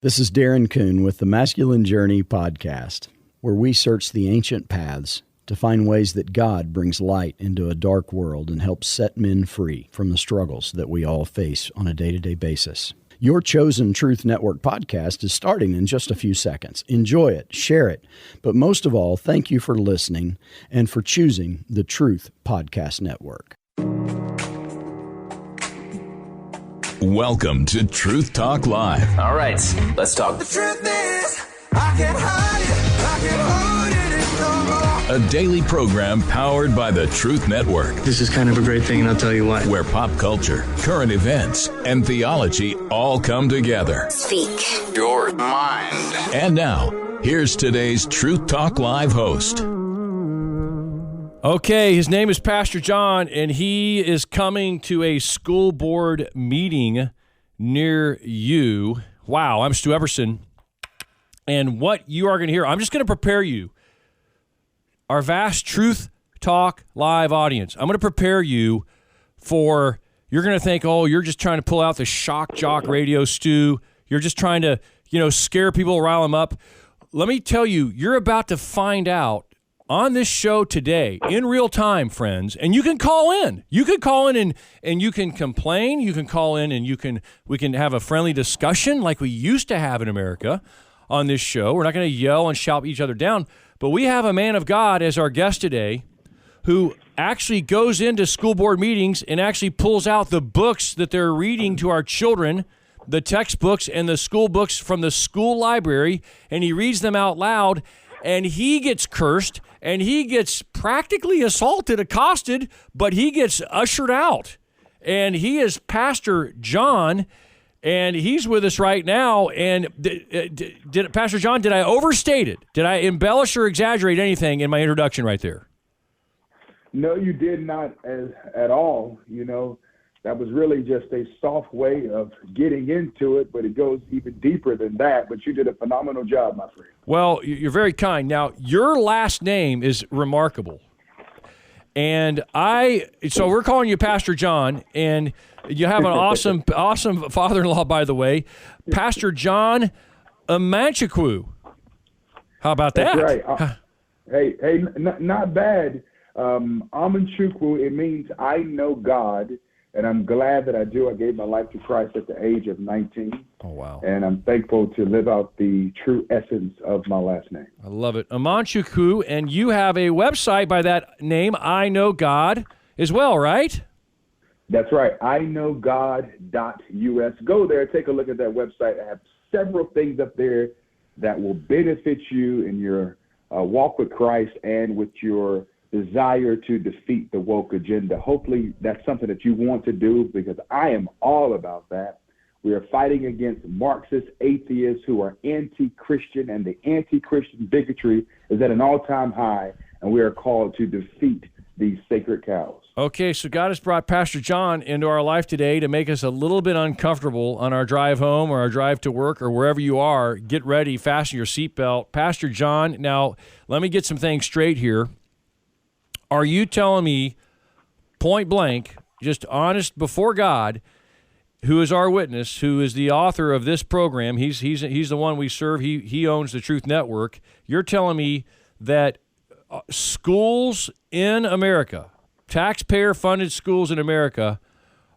This is Darren Kuhn with the Masculine Journey podcast, where we search the ancient paths to find ways that God brings light into a dark world and helps set men free from the struggles that we all face on a day-to-day basis. Your chosen Truth Network podcast is starting in just a few seconds. Enjoy it, share it, but most of all, thank you for listening and for choosing the Truth Podcast Network. Welcome to Truth Talk Live. All right, let's talk. The truth is, I can't hide it, I can't hold it no more. A daily program powered by the Truth Network. This is kind of a great thing, and I'll tell you why. Where pop culture, current events, and theology all come together. Speak Your mind. And now, here's today's Truth Talk Live host. Okay, his name is Pastor John, and he is coming to a school board meeting near you. Wow, I'm Stu Everson. And what you are going to hear, I'm just going to prepare you, our vast Truth Talk Live audience. I'm going to prepare you for, you're going to think, oh, you're just trying to pull out the shock jock radio, Stu. You're just trying to, scare people, rile them up. Let me tell you, you're about to find out on this show today, in real time, friends, and you can call in. You can call in and you can complain. You can call in and we can have a friendly discussion like we used to have in America on this show. We're not going to yell and shout each other down, but we have a man of God as our guest today who actually goes into school board meetings and actually pulls out the books that they're reading to our children, the textbooks and the school books from the school library, and he reads them out loud, and he gets cursed, and he gets practically assaulted, accosted, but he gets ushered out. And he is Pastor John, and he's with us right now. And Pastor John, did I overstate it? Did I embellish or exaggerate anything in my introduction right there? No, you did not at all. That was really just a soft way of getting into it, but it goes even deeper than that. But you did a phenomenal job, my friend. Well, you're very kind. Now, your last name is remarkable. And so we're calling you Pastor John, and you have an awesome father-in-law, by the way, Pastor John Amanchukwu. How about that? That's right. Hey, not bad. Amanchukwu, it means I know God. And I'm glad that I do. I gave my life to Christ at the age of 19. Oh, wow. And I'm thankful to live out the true essence of my last name. I love it. Amanchukwu, and you have a website by that name, I Know God, as well, right? That's right. iknowgod.us. Go there, take a look at that website. I have several things up there that will benefit you in your walk with Christ and with your desire to defeat the woke agenda. Hopefully that's something that you want to do, because I am all about that. We are fighting against Marxist atheists who are anti-Christian, and the anti-Christian bigotry is at an all-time high, and we are called to defeat these sacred cows. Okay, so God has brought Pastor John into our life today to make us a little bit uncomfortable on our drive home or our drive to work or wherever you are. Get ready, fasten your seatbelt. Pastor John, now let me get some things straight here. Are you telling me, point blank, just honest before God, who is our witness, who is the author of this program, he's the one we serve, he owns the Truth Network, you're telling me that schools in America, taxpayer-funded schools in America,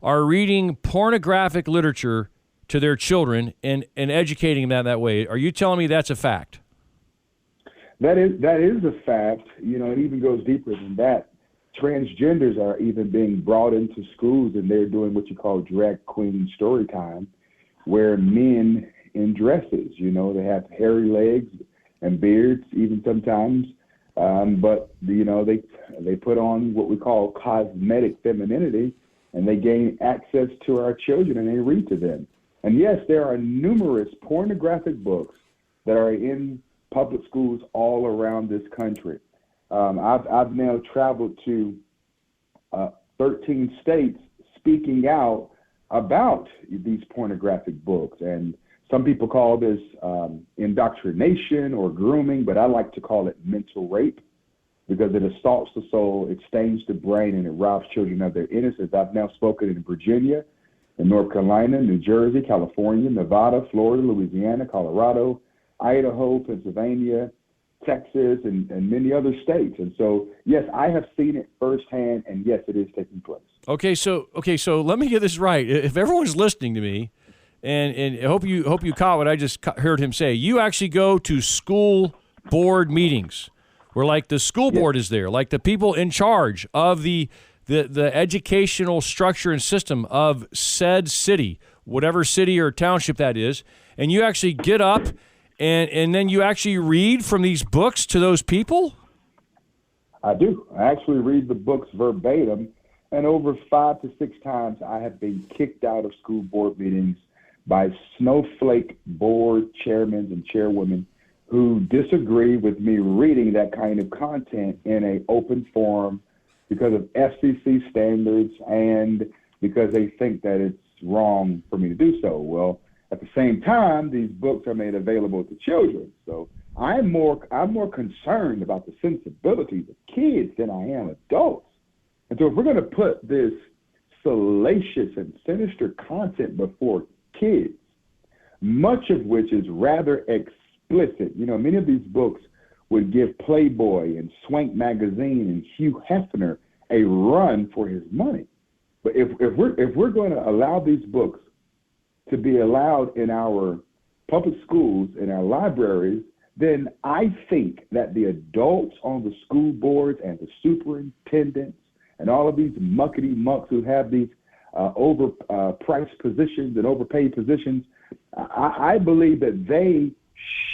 are reading pornographic literature to their children and educating them that way? Are you telling me that's a fact? That is a fact. It even goes deeper than that. Transgenders are even being brought into schools, and they're doing what you call drag queen story time, where men in dresses, they have hairy legs and beards even sometimes, but they put on what we call cosmetic femininity, and they gain access to our children, and they read to them. And yes, there are numerous pornographic books that are in public schools all around this country. I've now traveled to 13 states speaking out about these pornographic books. And some people call this indoctrination or grooming, but I like to call it mental rape, because it assaults the soul, it stains the brain, and it robs children of their innocence. I've now spoken in Virginia, in North Carolina, New Jersey, California, Nevada, Florida, Louisiana, Colorado, Idaho, Pennsylvania, Texas, and many other states. And so, yes, I have seen it firsthand, and yes, it is taking place. Okay, so let me get this right. If everyone's listening to me, and I hope you caught what I just heard him say, you actually go to school board meetings where, like, the school board is there, like the people in charge of the educational structure and system of said city, whatever city or township that is, and you actually get up and then you actually read from these books to those people? I do. I actually read the books verbatim, and over 5 to 6 times I have been kicked out of school board meetings by snowflake board chairmen and chairwomen who disagree with me reading that kind of content in an open forum because of FCC standards and because they think that it's wrong for me to do so. Well, at the same time, these books are made available to children. So I'm more concerned about the sensibilities of kids than I am adults. And so if we're going to put this salacious and sinister content before kids, much of which is rather explicit, many of these books would give Playboy and Swank Magazine and Hugh Hefner a run for his money. But if we're going to allow these books to be allowed in our public schools, in our libraries, then I think that the adults on the school boards and the superintendents and all of these muckety-mucks who have these overpriced positions and overpaid positions, I believe that they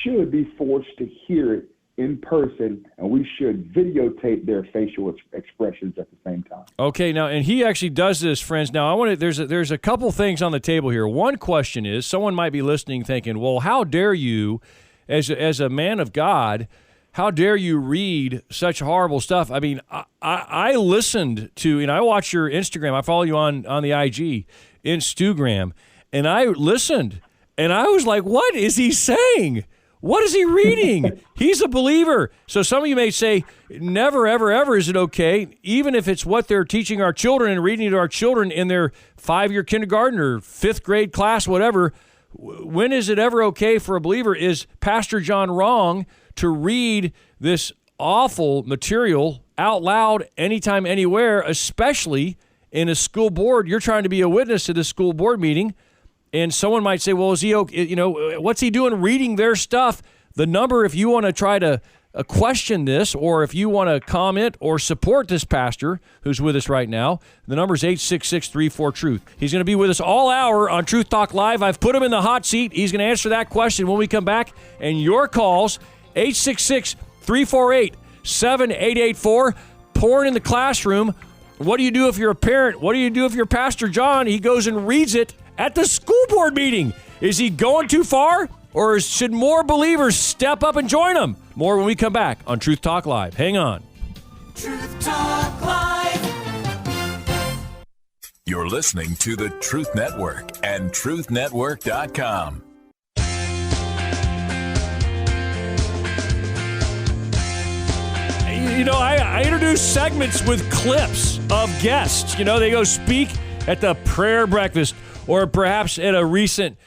should be forced to hear it in person, and we should videotape their facial expressions at the same time. Okay, now, and he actually does this, friends. Now, there's a couple things on the table here. One question is, someone might be listening thinking, well, how dare you, as a man of God, how dare you read such horrible stuff? I mean, I listened to, I watch your Instagram. I follow you on the IG, Instagram, and I listened, and I was like, what is he saying? What is he reading? He's a believer. So some of you may say, never, ever, ever is it okay, even if it's what they're teaching our children and reading to our children in their 5-year kindergarten or 5th grade class, whatever. When is it ever okay for a believer? Is Pastor John wrong to read this awful material out loud anytime, anywhere, especially in a school board? You're trying to be a witness to this school board meeting. And someone might say, well, is he okay? What's he doing reading their stuff? The number, if you want to try to question this, or if you want to comment or support this pastor who's with us right now, the number is 866-34-TRUTH. He's going to be with us all hour on Truth Talk Live. I've put him in the hot seat. He's going to answer that question when we come back. And your calls, 866-348-7884. Porn in the classroom. What do you do if you're a parent? What do you do if you're Pastor John? He goes and reads it at the school board meeting. Is he going too far, or should more believers step up and join him? More when we come back on Truth Talk Live. Hang on. Truth Talk Live. You're listening to the Truth Network and truthnetwork.com. I introduce segments with clips of guests. They go speak at the prayer breakfast, or perhaps at a recent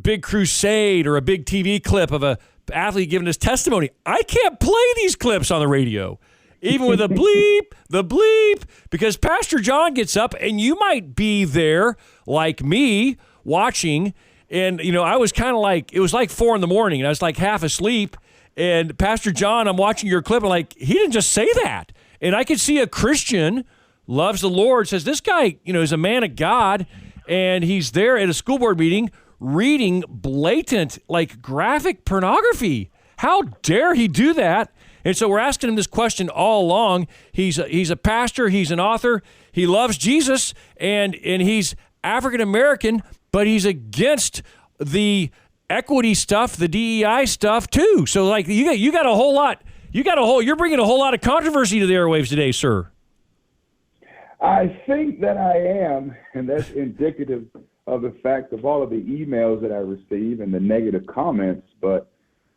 big crusade, or a big TV clip of a athlete giving his testimony. I can't play these clips on the radio, even with the bleep, because Pastor John gets up, and you might be there like me watching, and I was kind of like, it was like 4 a.m, and I was like half asleep, and Pastor John, I'm watching your clip, and like, he didn't just say that. And I could see a Christian, loves the Lord, says this guy, is a man of God, and he's there at a school board meeting reading blatant, like, graphic pornography. How dare he do that? And so we're asking him this question all along. He's a pastor. He's an author. He loves Jesus, and he's African American, but he's against the equity stuff, the DEI stuff too. So like you got a whole lot. You're bringing a whole lot of controversy to the airwaves today, sir. I think that I am, and that's indicative of the fact of all of the emails that I receive and the negative comments. But,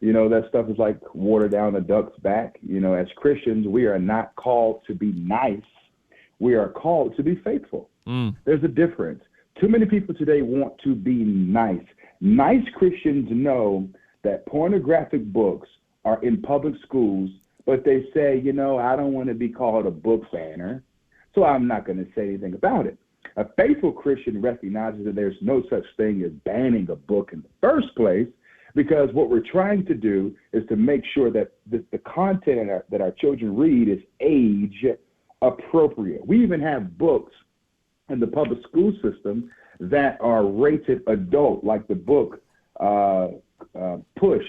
that stuff is like water down a duck's back. As Christians, we are not called to be nice. We are called to be faithful. There's a difference. Too many people today want to be nice. Nice Christians know that pornographic books are in public schools, but they say, I don't want to be called a book banner, so I'm not going to say anything about it. A faithful Christian recognizes that there's no such thing as banning a book in the first place, because what we're trying to do is to make sure that the content that our children read is age appropriate. We even have books in the public school system that are rated adult, like the book Push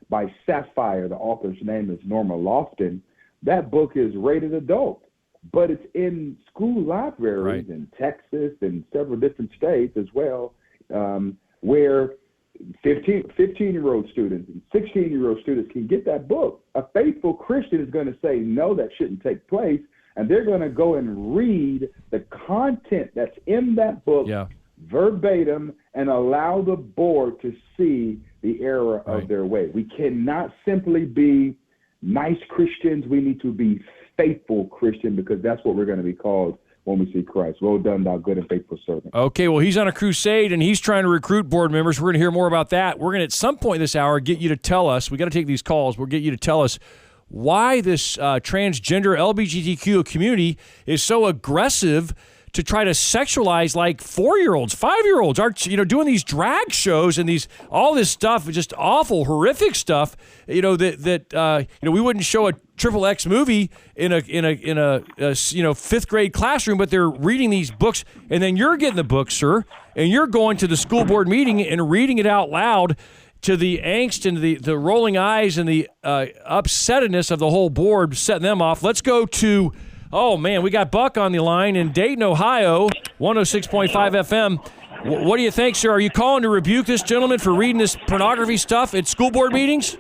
by Sapphire. The author's name is Norma Lofton. That book is rated adult, but it's in school libraries in Texas and several different states as well, where 15-year-old students and 16-year-old students can get that book. A faithful Christian is going to say, no, that shouldn't take place, and they're going to go and read the content that's in that book verbatim and allow the board to see the error of their way. We cannot simply be nice Christians. We need to be faithful Christian, because that's what we're going to be called when we see Christ. Well done, thou good and faithful servant. Okay, well, he's on a crusade, and he's trying to recruit board members. We're going to hear more about that. We're going to, at some point this hour, get you to tell us. We got to take these calls. We'll get you to tell us why this transgender LGBTQ community is so aggressive to try to sexualize like 4-year-olds, 5-year-olds, are doing these drag shows and all this stuff, just awful, horrific stuff. We wouldn't show a XXX movie in a fifth grade classroom, but they're reading these books, and then you're getting the book, sir, and you're going to the school board meeting and reading it out loud to the angst and the rolling eyes and the upsetness of the whole board, setting them off. Let's go to. Oh, man, we got Buck on the line in Dayton, Ohio, 106.5 FM. What do you think, sir? Are you calling to rebuke this gentleman for reading this pornography stuff at school board meetings?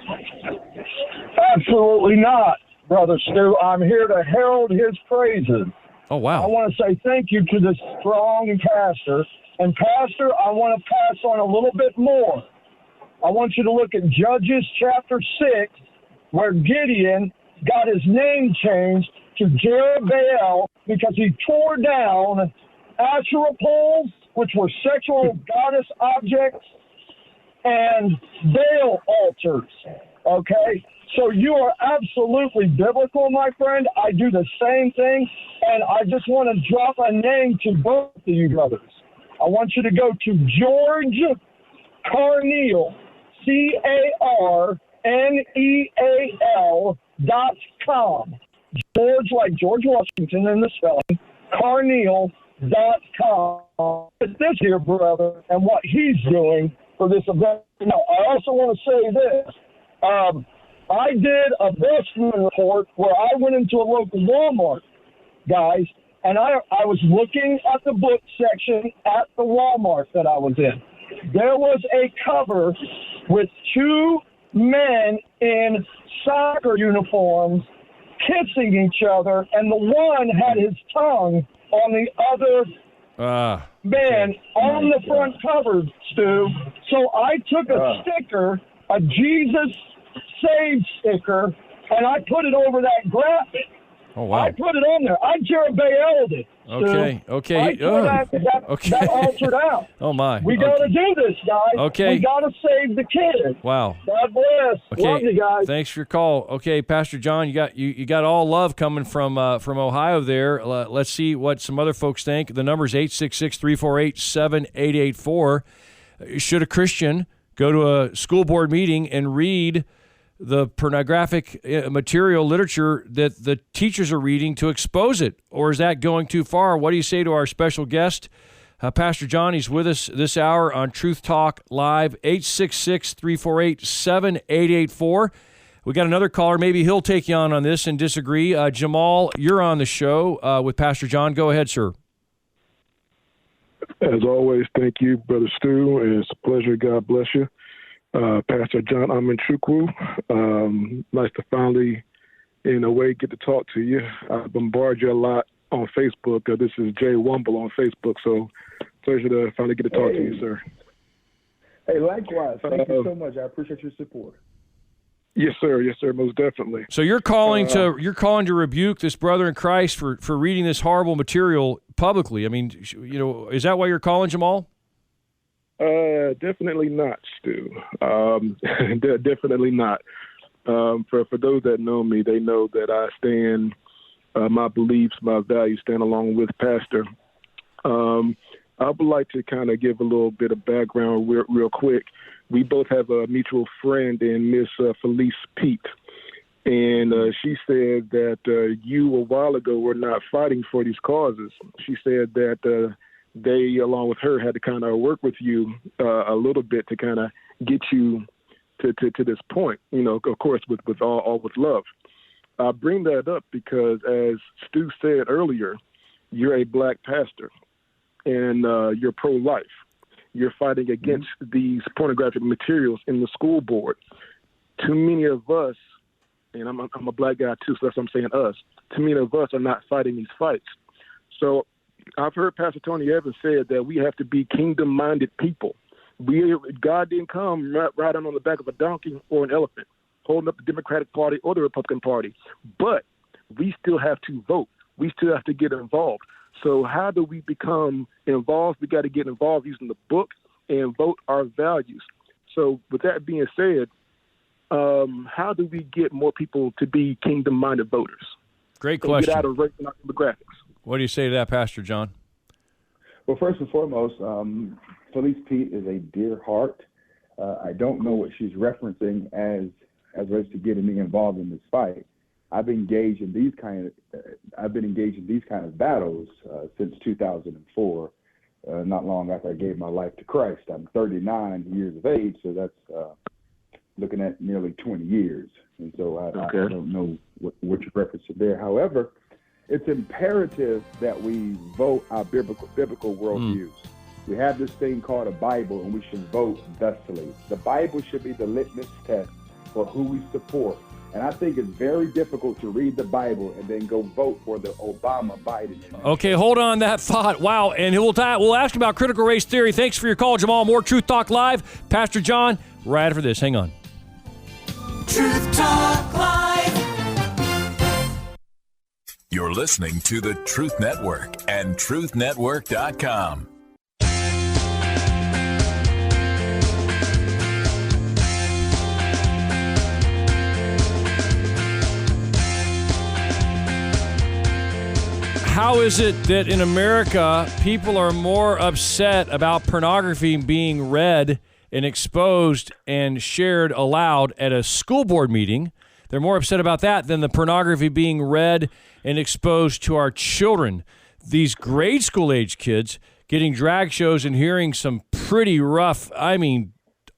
Absolutely not, Brother Stu. I'm here to herald his praises. Oh, wow. I want to say thank you to this strong pastor. And, Pastor, I want to pass on a little bit more. I want you to look at Judges chapter 6, where Gideon got his name changed to Jerubbaal because he tore down Asherah poles, which were sexual goddess objects, and Baal altars. Okay? So you are absolutely biblical, my friend. I do the same thing, and I just want to drop a name to both of you brothers. I want you to go to George Carneal, CarNeal.com. George, like George Washington in the spelling, Carneal.com. It's this here, brother, and what he's doing for this event. Now, I also want to say this. I did a Bestman report where I went into a local Walmart, guys, and I was looking at the book section at the Walmart that I was in. There was a cover with two men in soccer uniforms kissing each other, and the one had his tongue on the other man on the front cover, Stu. So I took a sticker, a Jesus Save sticker, and I put it over that graphic. Oh, wow. I put it on there. I Jerubbaal it. Okay. I tore that altered out. Oh, my. We got to do this, guys. Okay. We got to save the kids. Wow. God bless. Okay. Love you guys. Thanks for your call. Okay, Pastor John, you got all love coming from Ohio there. Let's see what some other folks think. The number is 866-348-7884. Should a Christian go to a school board meeting and read the pornographic material literature that the teachers are reading to expose it? Or is that going too far? What do you say to our special guest, Pastor John? He's with us this hour on Truth Talk Live, 866-348-7884. We got another caller. Maybe he'll take you on this and disagree. Jamal, you're on the show with Pastor John. Go ahead, sir. As always, thank you, Brother Stu, and it's a pleasure. God bless you. Pastor John Amanchukwu, nice to finally, in a way, get to talk to you. I bombard you a lot on Facebook. This is Jay Wumble on Facebook, so pleasure to finally get to talk to you, sir. Hey, likewise. Thank you so much. I appreciate your support. Yes, sir. Yes, sir. Most definitely. So you're calling to rebuke this brother in Christ for reading this horrible material publicly. I mean, is that why you're calling, Jamal? Definitely not, Stu. Definitely not. For those that know me, they know that I stand, my beliefs, my values stand along with Pastor. I would like to kind of give a little bit of background real quick. We both have a mutual friend in Miss Felice Pete. And she said that you a while ago were not fighting for these causes. She said that they, along with her, had to kind of work with you a little bit to kind of get you to this point, of course, with all with love. I bring that up because, as Stu said earlier, you're a black pastor and you're pro-life. You're fighting against these pornographic materials in the school board. Too many of us, and I'm a black guy too, so that's what I'm saying, us. Too many of us are not fighting these fights. So I've heard Pastor Tony Evans say that we have to be kingdom-minded people. God didn't come riding on the back of a donkey or an elephant, holding up the Democratic Party or the Republican Party. But we still have to vote. We still have to get involved. So how do we become involved? We got to get involved using the book and vote our values. So with that being said, how do we get more people to be kingdom-minded voters? Great question. Get out of race and demographics. What do you say to that, Pastor John? Well, first and foremost, Felice Pete is a dear heart. I don't know what she's referencing as relates to getting me involved in this fight. I've been engaged in these kind of battles since 2004. Not long after I gave my life to Christ. I'm 39 years of age, so that's looking at nearly 20 years. And so I don't know what you're referencing there. However, it's imperative that we vote our biblical worldviews. We have this thing called a Bible, and we should vote thusly. The Bible should be the litmus test for who we support. And I think it's very difficult to read the Bible and then go vote for the Obama-Biden. Okay, hold on that thought. Wow, and we'll ask about critical race theory. Thanks for your call, Jamal. More Truth Talk Live. Pastor John, right after this. Hang on. Truth Talk Live. You're listening to the Truth Network and truthnetwork.com. How is it that in America, people are more upset about pornography being read and exposed and shared aloud at a school board meeting? They're more upset about that than the pornography being read and exposed to our children. These grade school age kids getting drag shows and hearing some pretty rough,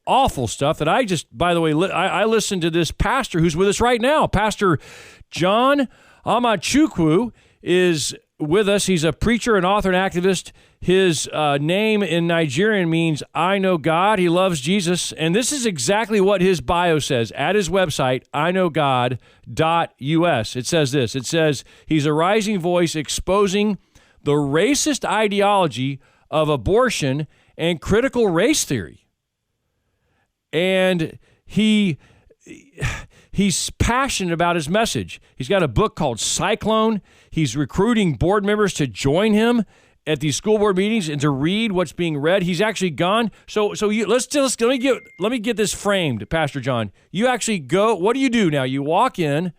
awful stuff that by the way, I listened to this pastor who's with us right now. Pastor John Amachukwu is with us. He's a preacher and author and activist. His name in Nigerian means I know God. He loves Jesus. And this is exactly what his bio says at his website, iknowgod.us. It says this. It says he's a rising voice exposing the racist ideology of abortion and critical race theory. And he's passionate about his message. He's got a book called Cyclone. He's recruiting board members to join him at these school board meetings and to read what's being read. He's actually gone. So let me get this framed, Pastor John. You actually go. What do you do now? You walk in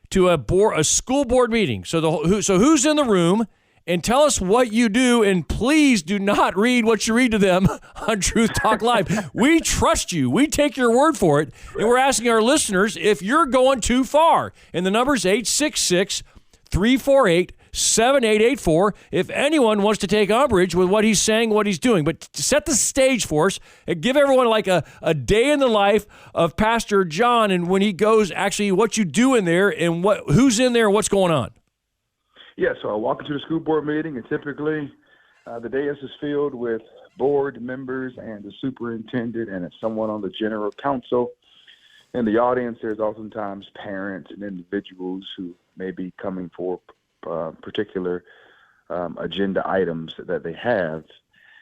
to a school board meeting. So who's in the room? And tell us what you do, and please do not read what you read to them on Truth Talk Live. We trust you. We take your word for it, and we're asking our listeners if you're going too far. And the number's 866-348-7884 if anyone wants to take umbrage with what he's saying, what he's doing. But to set the stage for us and give everyone like a day in the life of Pastor John and when he goes, actually what you do in there and who's in there and what's going on. Yeah, so I walk into the school board meeting, and typically the dais is filled with board members and the superintendent and someone on the general counsel. In the audience, there's oftentimes parents and individuals who may be coming for particular agenda items that they have.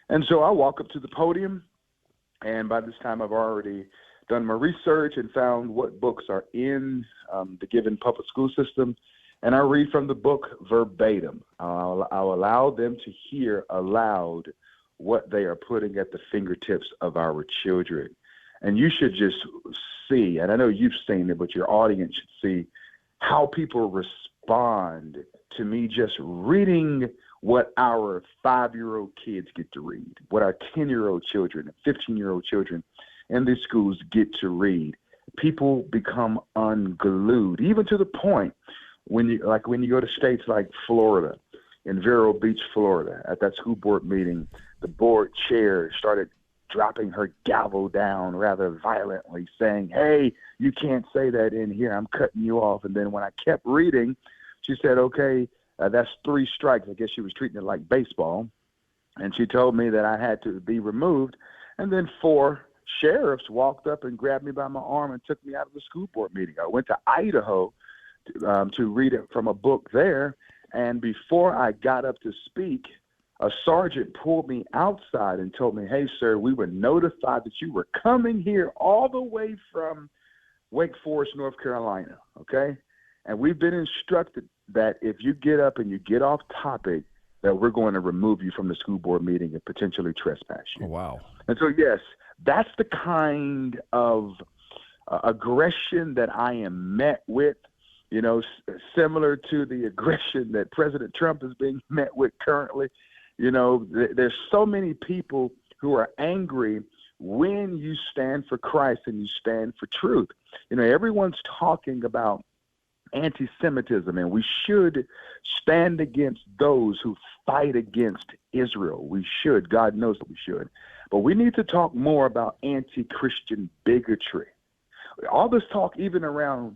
And so I walk up to the podium, and by this time I've already done my research and found what books are in the given public school system, and I read from the book verbatim. I'll allow them to hear aloud what they are putting at the fingertips of our children. And you should just see, and I know you've seen it, but your audience should see how people respond to me just reading what our 5-year-old kids get to read, what our 10-year-old children and 15-year-old children in these schools get to read. People become unglued, even to the point when you go to states like Florida, in Vero Beach, Florida, at that school board meeting, the board chair started dropping her gavel down rather violently, saying, "Hey, you can't say that in here. I'm cutting you off." And then when I kept reading, she said, "Okay, that's 3 strikes." I guess she was treating it like baseball. And she told me that I had to be removed. And then 4 sheriffs walked up and grabbed me by my arm and took me out of the school board meeting. I went to Idaho to read it from a book there. And before I got up to speak, a sergeant pulled me outside and told me, "Hey, sir, we were notified that you were coming here all the way from Wake Forest, North Carolina, okay? And we've been instructed that if you get up and you get off topic, that we're going to remove you from the school board meeting and potentially trespass you." Oh, wow. And so, yes, that's the kind of aggression that I am met with, you know, similar to the aggression that President Trump is being met with currently. You know, there's so many people who are angry when you stand for Christ and you stand for truth. You know, everyone's talking about anti-Semitism, and we should stand against those who fight against Israel. We should. God knows that we should. But we need to talk more about anti-Christian bigotry. All this talk, even around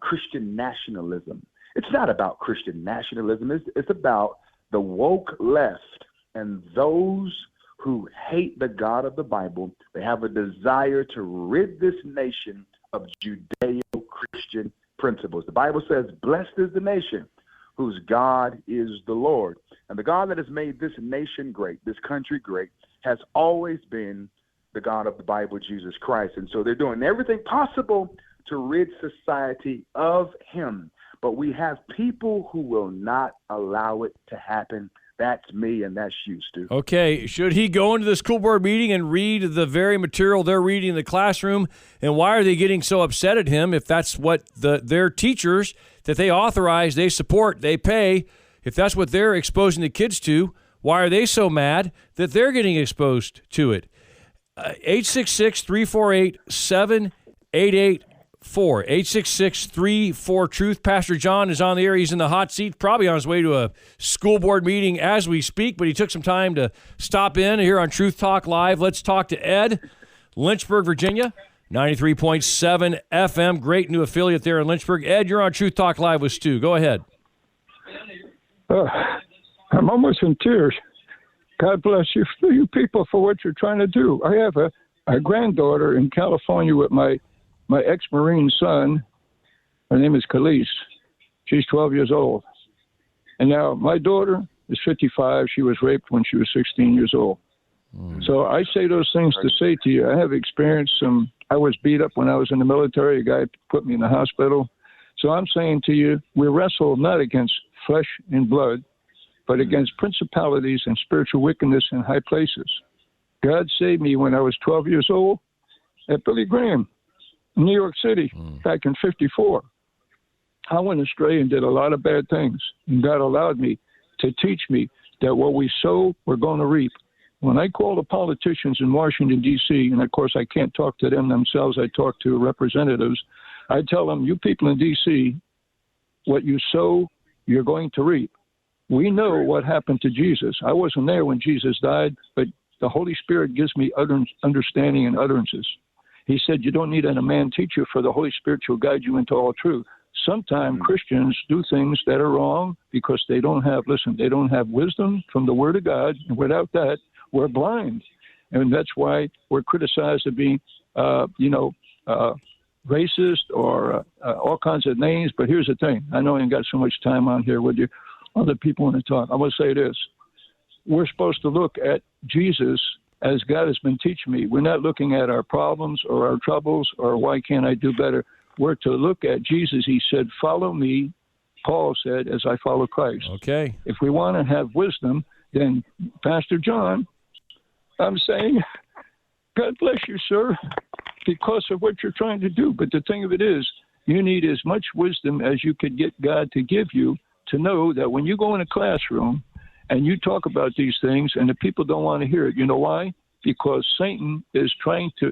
Christian nationalism, it's not about Christian nationalism. It's about the woke left and those who hate the God of the Bible. They have a desire to rid this nation of Judeo-Christian principles. The Bible says, "Blessed is the nation whose God is the Lord." And the God that has made this nation great, this country great, has always been the God of the Bible, Jesus Christ. And so they're doing everything possible to rid society of him. But we have people who will not allow it to happen. That's me, and that's you, Stu. Okay, should he go into the school board meeting and read the very material they're reading in the classroom? And why are they getting so upset at him if that's what their teachers that they authorize, they support, they pay, if that's what they're exposing the kids to, why are they so mad that they're getting exposed to it? 866-348-7884. 866-34-TRUTH. Pastor John is on the air. He's in the hot seat, probably on his way to a school board meeting as we speak, but he took some time to stop in here on Truth Talk Live. Let's talk to Ed, Lynchburg, Virginia, 93.7 FM. Great new affiliate there in Lynchburg. Ed, you're on Truth Talk Live with Stu. Go ahead. I'm almost in tears. God bless you people for what you're trying to do. I have a granddaughter in California with my ex-Marine son. Her name is Khalees. She's 12 years old. And now my daughter is 55. She was raped when she was 16 years old. So I say those things to say to you, I have experienced some. I was beat up when I was in the military. A guy put me in the hospital. So I'm saying to you, we wrestle not against flesh and blood, but against principalities and spiritual wickedness in high places. God saved me when I was 12 years old at Billy Graham, New York City, back in 54. I went astray and did a lot of bad things. And God allowed me to teach me that what we sow, we're going to reap. When I call the politicians in Washington, D.C., and of course I can't talk to them themselves, I talk to representatives, I tell them, you people in D.C., what you sow, you're going to reap. We know what happened to Jesus. I wasn't there when Jesus died, but the Holy Spirit gives me understanding and utterances. He said, you don't need a man teacher, for the Holy Spirit will guide you into all truth. Sometimes Christians do things that are wrong because they don't have wisdom from the Word of God. And without that, we're blind. And that's why we're criticized of being, racist or all kinds of names. But here's the thing. I know I ain't got so much time on here with you. Other people want to talk. I'm going to say this. We're supposed to look at Jesus as God has been teaching me. We're not looking at our problems or our troubles or why can't I do better. We're to look at Jesus. He said, follow me, Paul said, as I follow Christ. Okay. If we want to have wisdom, then Pastor John, I'm saying, God bless you, sir, because of what you're trying to do. But the thing of it is, you need as much wisdom as you could get God to give you to know that when you go in a classroom and you talk about these things and the people don't want to hear it, you know why? Because Satan is trying to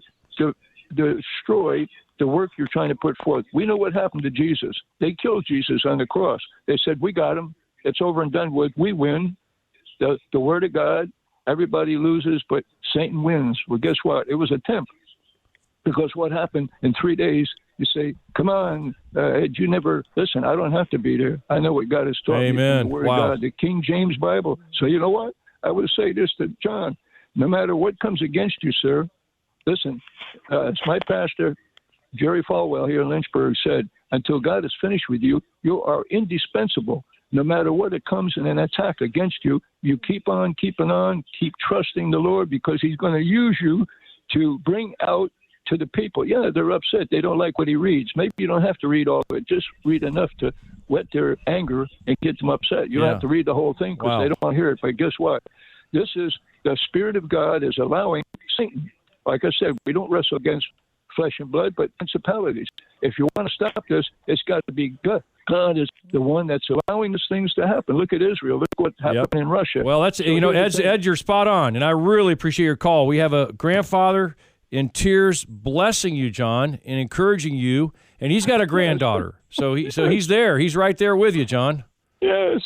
destroy the work you're trying to put forth. We know what happened to Jesus. They killed Jesus on the cross. They said, we got him. It's over and done with. We win. The word of God, everybody loses, but Satan wins. Well, guess what? It was a tempt. Because what happened in 3 days, you say, come on, Ed, you never, listen, I don't have to be there. I know what God has taught me from the Word of God, the King James Bible. So you know what? I would say this to John, no matter what comes against you, sir, listen, as my pastor, Jerry Falwell here in Lynchburg said, until God is finished with you, you are indispensable. No matter what it comes in an attack against you, you keep on keeping on, keep trusting the Lord because he's going to use you to bring out to the people. Yeah, they're upset. They don't like what he reads. Maybe you don't have to read all of it. Just read enough to whet their anger and get them upset. You don't have to read the whole thing because they don't want to hear it. But guess what? This is the Spirit of God is allowing Satan. Like I said, we don't wrestle against flesh and blood, but principalities. If you want to stop this, it's got to be God. God is the one that's allowing these things to happen. Look at Israel. Look what happened in Russia. Well, that's, so Ed, you're spot on, and I really appreciate your call. We have a grandfather in tears blessing you, John, and encouraging you, and he's got a granddaughter. So he's there. He's right there with you, John. Yes.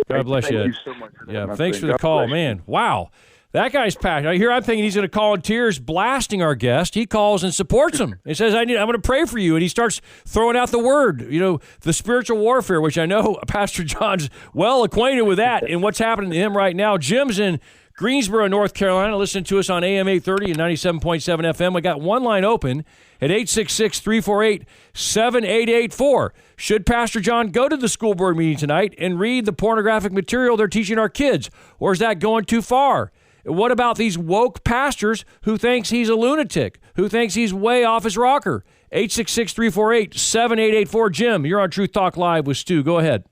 God bless you. Thank you so much for that, Yeah, my thanks friend. for the God call, bless you. man. Wow. That guy's packed. Here I'm thinking he's going to call in tears, blasting our guest. He calls and supports him. He says, I'm going to pray for you. And he starts throwing out the word, the spiritual warfare, which I know Pastor John's well acquainted with that and what's happening to him right now. Jim's in Greensboro, North Carolina. Listen to us on AM 830 and 97.7 FM. We got one line open at 866-348-7884. Should Pastor John go to the school board meeting tonight and read the pornographic material they're teaching our kids? Or is that going too far? What about these woke pastors who thinks he's a lunatic, who thinks he's way off his rocker? 866-348-7884. Jim, you're on Truth Talk Live with Stu. Go ahead.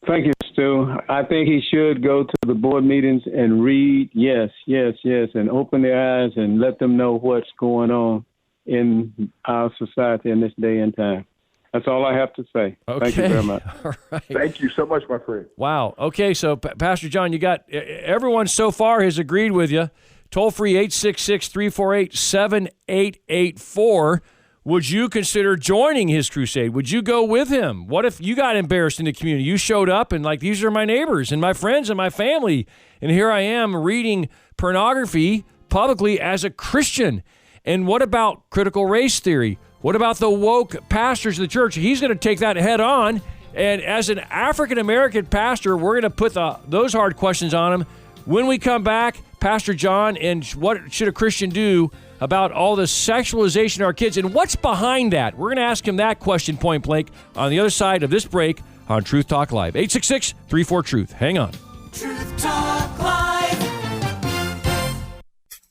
Thank you, Stu. I think he should go to the board meetings and read, yes, and open their eyes and let them know what's going on in our society in this day and time. That's all I have to say. Okay. Thank you very much. All right. Thank you so much, my friend. Wow. Okay, so Pastor John, you got everyone so far has agreed with you. Toll free 866-348-7884. Would you consider joining his crusade? Would you go with him? What if you got embarrassed in the community? You showed up and these are my neighbors and my friends and my family, and here I am reading pornography publicly as a Christian. And what about critical race theory? What about the woke pastors of the church? He's going to take that head on. And as an African-American pastor, we're going to put those hard questions on him. When we come back, Pastor John, and what should a Christian do about all the sexualization of our kids? And what's behind that? We're going to ask him that question point blank on the other side of this break on Truth Talk Live. 866-34-TRUTH. Hang on. Truth Talk Live.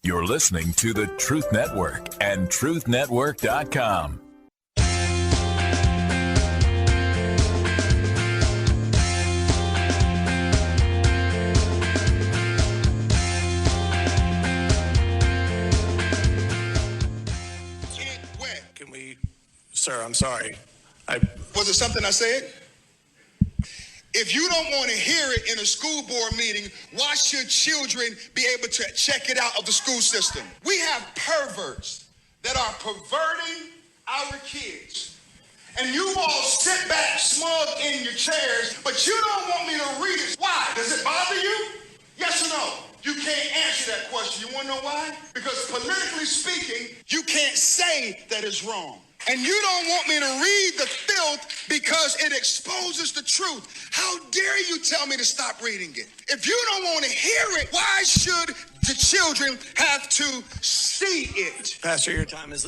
You're listening to the Truth Network and truthnetwork.com. Can we, sir, I'm sorry. Was it something I said? If you don't want to hear it in a school board meeting, why should children be able to check it out of the school system? We have perverts that are perverting our kids. And you all sit back smug in your chairs, but you don't want me to read it. Why? Does it bother you? Yes or no? You can't answer that question. You want to know why? Because politically speaking, you can't say that it's wrong. And you don't want me to read the filth because it exposes the truth. How dare you tell me to stop reading it? If you don't want to hear it, why should the children have to see it? Pastor, your time is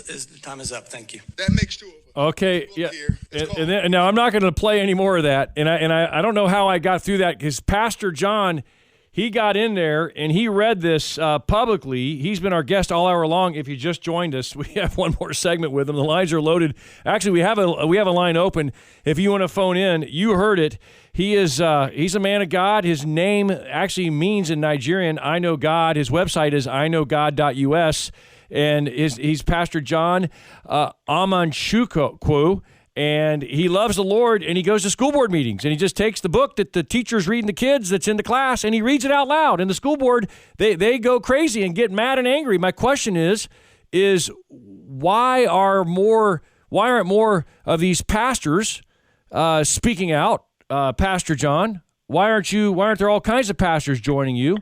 up. Thank you. That makes two of us. Okay, yeah. And now I'm not going to play any more of that. And I don't know how I got through that because Pastor John, he got in there and he read this publicly. He's been our guest all hour long. If you just joined us, we have one more segment with him. The lines are loaded. Actually, we have a line open. If you want to phone in, you heard it. He's a man of God. His name actually means in Nigerian, I know God. His website is iknowgod.us. And he's Pastor John Amanchukwu, and he loves the Lord, and he goes to school board meetings, and he just takes the book that the teacher's reading the kids that's in the class, and he reads it out loud. And the school board, they go crazy and get mad and angry. My question is why aren't more of these pastors speaking out, Pastor John? Why aren't there all kinds of pastors joining you?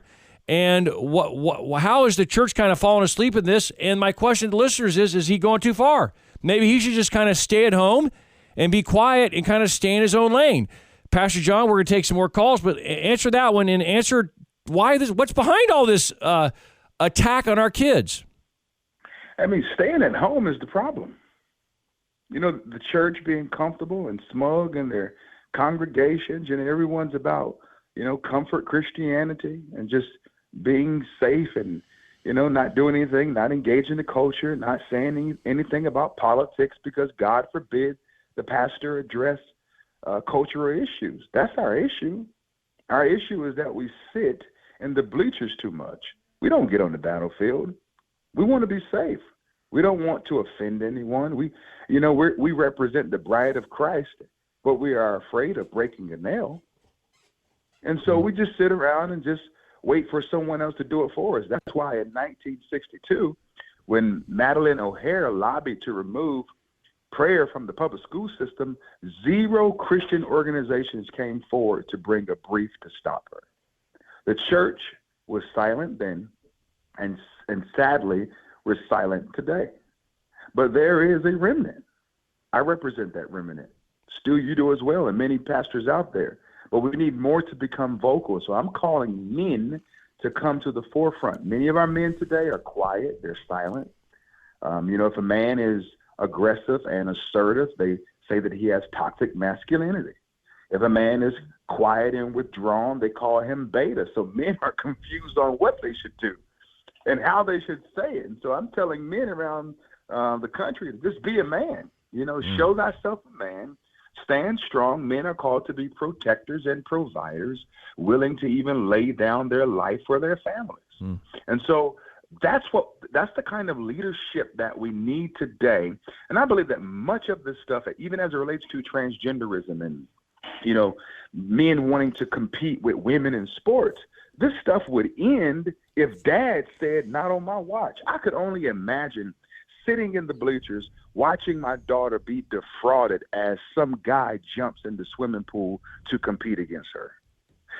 And how is the church kind of falling asleep in this? And my question to listeners is he going too far? Maybe he should just kind of stay at home and be quiet and kind of stay in his own lane. Pastor John, we're going to take some more calls, but answer that one and answer what's behind all this attack on our kids. I mean, staying at home is the problem. You know, the church being comfortable and smug in their congregations, and everyone's about, comfort Christianity and just being safe and, not doing anything, not engaging the culture, not saying anything about politics because God forbid the pastor address cultural issues. That's our issue. Our issue is that we sit in the bleachers too much. We don't get on the battlefield. We want to be safe. We don't want to offend anyone. We represent the bride of Christ, but we are afraid of breaking a nail. And so we just sit around and just wait for someone else to do it for us. That's why in 1962, when Madeleine O'Hara lobbied to remove prayer from the public school system, 0 Christian organizations came forward to bring a brief to stop her. The church was silent then, and sadly, we're silent today. But there is a remnant. I represent that remnant. Stu, you do as well, and many pastors out there. But we need more to become vocal. So I'm calling men to come to the forefront. Many of our men today are quiet. They're silent. If a man is aggressive and assertive, they say that he has toxic masculinity. If a man is quiet and withdrawn, they call him beta. So men are confused on what they should do and how they should say it. And so I'm telling men around the country to just be a man. Show thyself a man. Stand strong. Men are called to be protectors and providers, willing to even lay down their life for their families. And so that's the kind of leadership that we need today. And I believe that much of this stuff, even as it relates to transgenderism and, men wanting to compete with women in sports, this stuff would end if dad said, not on my watch. I could only imagine sitting in the bleachers watching my daughter be defrauded as some guy jumps in the swimming pool to compete against her.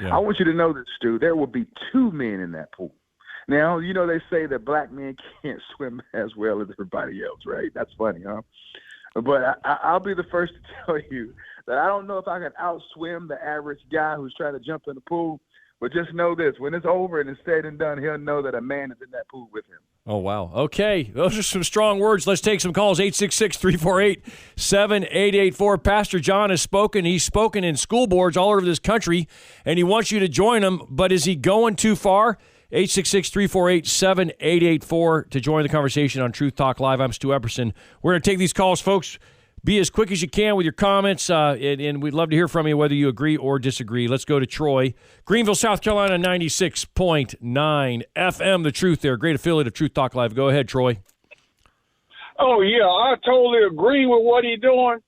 Yeah. I want you to know this, Stu. There will be 2 men in that pool. Now, they say that black men can't swim as well as everybody else, right? That's funny, huh? But I'll be the first to tell you that I don't know if I can outswim the average guy who's trying to jump in the pool. But just know this, when it's over and it's said and done, he'll know that a man is in that pool with him. Oh, wow. Okay. Those are some strong words. Let's take some calls. 866-348-7884. Pastor John has spoken. He's spoken in school boards all over this country, and he wants you to join him. But is he going too far? 866-348-7884 to join the conversation on Truth Talk Live. I'm Stu Epperson. We're going to take these calls, folks. Be as quick as you can with your comments, and we'd love to hear from you whether you agree or disagree. Let's go to Troy. Greenville, South Carolina, 96.9 FM. The Truth there. Great affiliate of Truth Talk Live. Go ahead, Troy. Oh, yeah, I totally agree with what he's doing.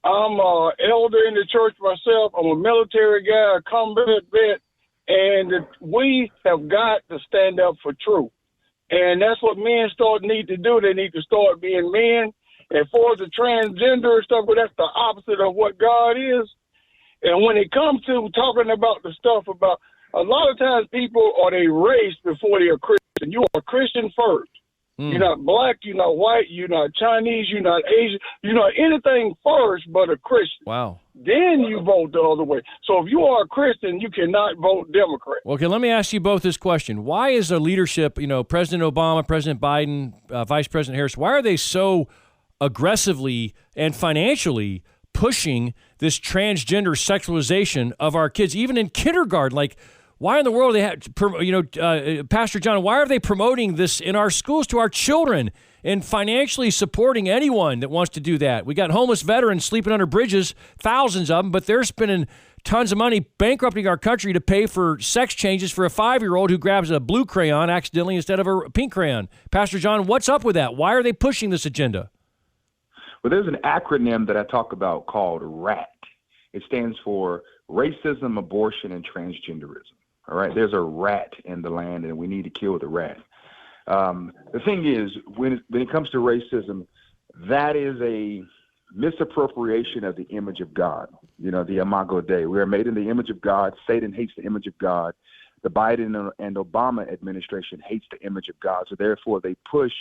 I'm an elder in the church myself. I'm a military guy, a combat vet, and we have got to stand up for truth. And that's what men need to do. They need to start being men. And for the transgender stuff, well, that's the opposite of what God is. And when it comes to talking about the stuff about, a lot of times people are they race before they're Christian. You are Christian first. You're not black, you're not white, you're not Chinese, you're not Asian, you're not anything first but a Christian. Wow. Then you vote the other way. So if you are a Christian, you cannot vote Democrat. Okay, let me ask you both this question. Why is the leadership, President Obama, President Biden, Vice President Harris, why are they so aggressively and financially pushing this transgender sexualization of our kids, even in kindergarten? Like, Why in the world they have, Pastor John, why are they promoting this in our schools to our children and financially supporting anyone that wants to do that? We got homeless veterans sleeping under bridges, thousands of them, but they're spending tons of money bankrupting our country to pay for sex changes for a 5-year-old who grabs a blue crayon accidentally instead of a pink crayon. Pastor John, what's up with that? Why are they pushing this agenda? Well, there's an acronym that I talk about called RAT. It stands for racism, abortion, and transgenderism. All right, there's a rat in the land, and we need to kill the rat. The thing is, when it comes to racism, that is a misappropriation of the image of God. The Imago Dei. We are made in the image of God. Satan hates the image of God. The Biden and Obama administration hates the image of God. So therefore, they push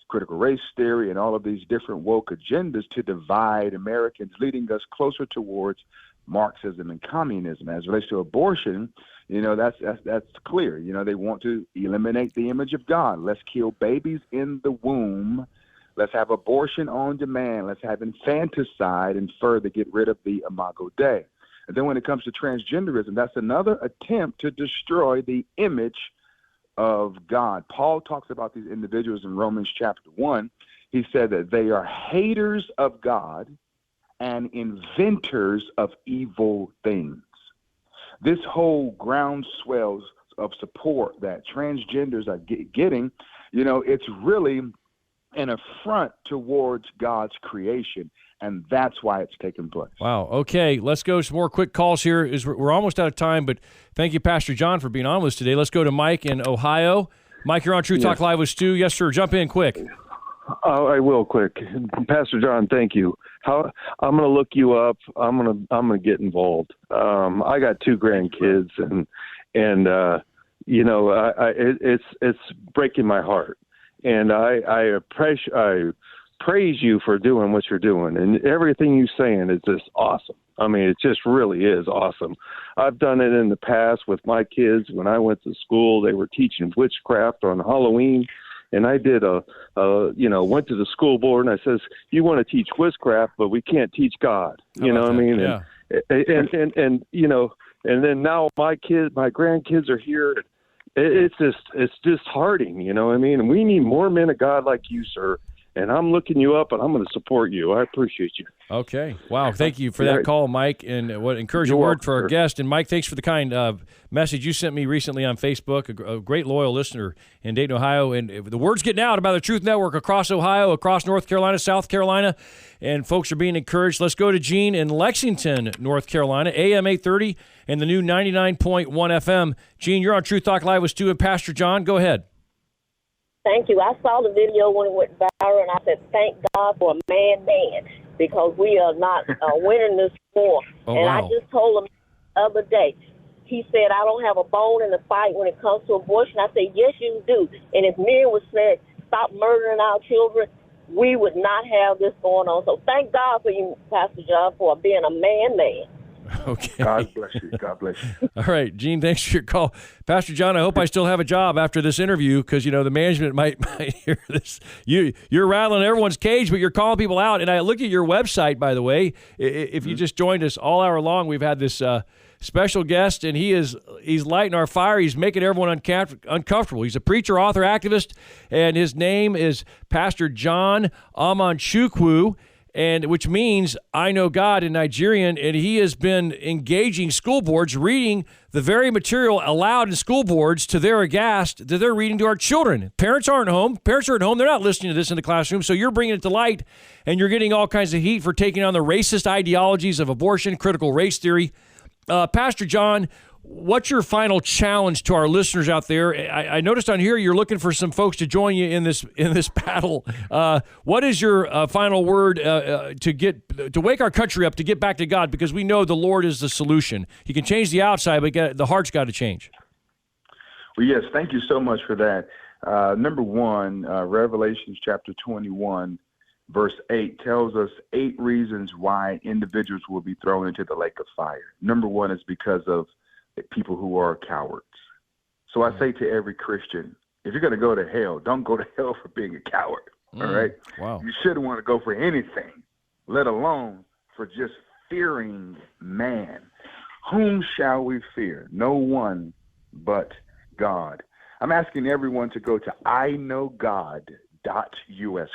critical race theory and all of these different woke agendas to divide Americans, leading us closer towards Marxism and communism. As it relates to abortion, that's clear. They want to eliminate the image of God. Let's kill babies in the womb. Let's have abortion on demand. Let's have infanticide and further get rid of the Imago Dei. And then when it comes to transgenderism, that's another attempt to destroy the image of God. Paul talks about these individuals in Romans chapter 1. He said that they are haters of God and inventors of evil things. This whole groundswell of support that transgenders are getting, it's really an affront towards God's creation, and that's why it's taking place. Wow. Okay, let's go some more quick calls here. We're almost out of time, but thank you, Pastor John, for being on with us today. Let's go to Mike in Ohio. Mike, you're on True Talk Live with Stu. Yes, sir. Jump in quick. I will quick. Pastor John, thank you. I'm going to look you up. I'm going to get involved. I got 2 grandkids, and it's breaking my heart. And I praise you for doing what you're doing, and everything you're saying is just awesome. I mean, it just really is awesome. I've done it in the past with my kids. When I went to school, they were teaching witchcraft on Halloween. And I did went to the school board and I says, you want to teach witchcraft, but we can't teach God. You know what I mean? Yeah. And then now my grandkids are here. It's disheartening, you know what I mean? And we need more men of God like you, sir. And I'm looking you up, and I'm going to support you. I appreciate you. Okay. Wow. Thank you for that call, Mike, and what encouraging word for our guest. And, Mike, thanks for the kind message you sent me recently on Facebook, a great loyal listener in Dayton, Ohio. And the word's getting out about the Truth Network across Ohio, across North Carolina, South Carolina, and folks are being encouraged. Let's go to Gene in Lexington, North Carolina, AM 830 and the new 99.1 FM. Gene, you're on Truth Talk Live with Stu and Pastor John. Go ahead. Thank you. I saw the video when it went viral, and I said, thank God for a man, because we are not winning this war. I just told him the other day, he said, I don't have a bone in the fight when it comes to abortion. I said, yes, you do. And if men would say, stop murdering our children, we would not have this going on. So thank God for you, Pastor John, for being a man. Okay. God bless you. God bless you. All right, Gene, thanks for your call. Pastor John, I hope I still have a job after this interview because, the management might hear this. You're rattling everyone's cage, but you're calling people out. And I look at your website, by the way. If you just joined us all hour long, we've had this special guest, and he's lighting our fire. He's making everyone uncomfortable. He's a preacher, author, activist, and his name is Pastor John Amanchukwu, and which means I know God in Nigerian, and he has been engaging school boards, reading the very material allowed in school boards to their aghast that they're reading to our children. Parents aren't home. Parents are at home. They're not listening to this in the classroom, so you're bringing it to light, and you're getting all kinds of heat for taking on the racist ideologies of abortion, critical race theory. Pastor John, what's your final challenge to our listeners out there? I noticed on here you're looking for some folks to join you in this battle. What is your final word to wake our country up to get back to God? Because we know the Lord is the solution. He can change the outside, but the heart's got to change. Well, yes, thank you so much for that. Number one, Revelations chapter 21, verse 8 tells us 8 reasons why individuals will be thrown into the lake of fire. Number one is because of people who are cowards. So I say to every Christian, if you're going to go to hell, don't go to hell for being a coward. All right? Wow. You shouldn't want to go for anything, let alone for just fearing man. Whom shall we fear? No one but God. I'm asking everyone to go to iknowgod.us.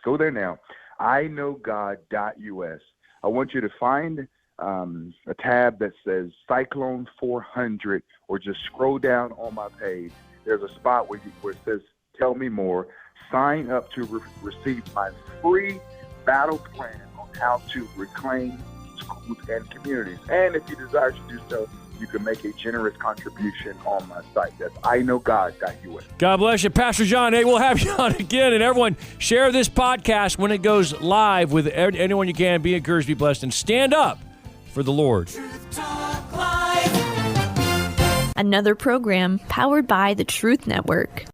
Go there now, iknowgod.us. I want you to find a tab that says Cyclone 400, or just scroll down on my page. There's a spot where it says Tell Me More. Sign up to receive my free battle plan on how to reclaim schools and communities. And if you desire to do so, you can make a generous contribution on my site. That's iknowgod.us. God bless you, Pastor John. Hey, we'll have you on again. And everyone, share this podcast when it goes live with anyone you can. Be encouraged, be blessed, and stand up for the Lord. Another program powered by the Truth Network.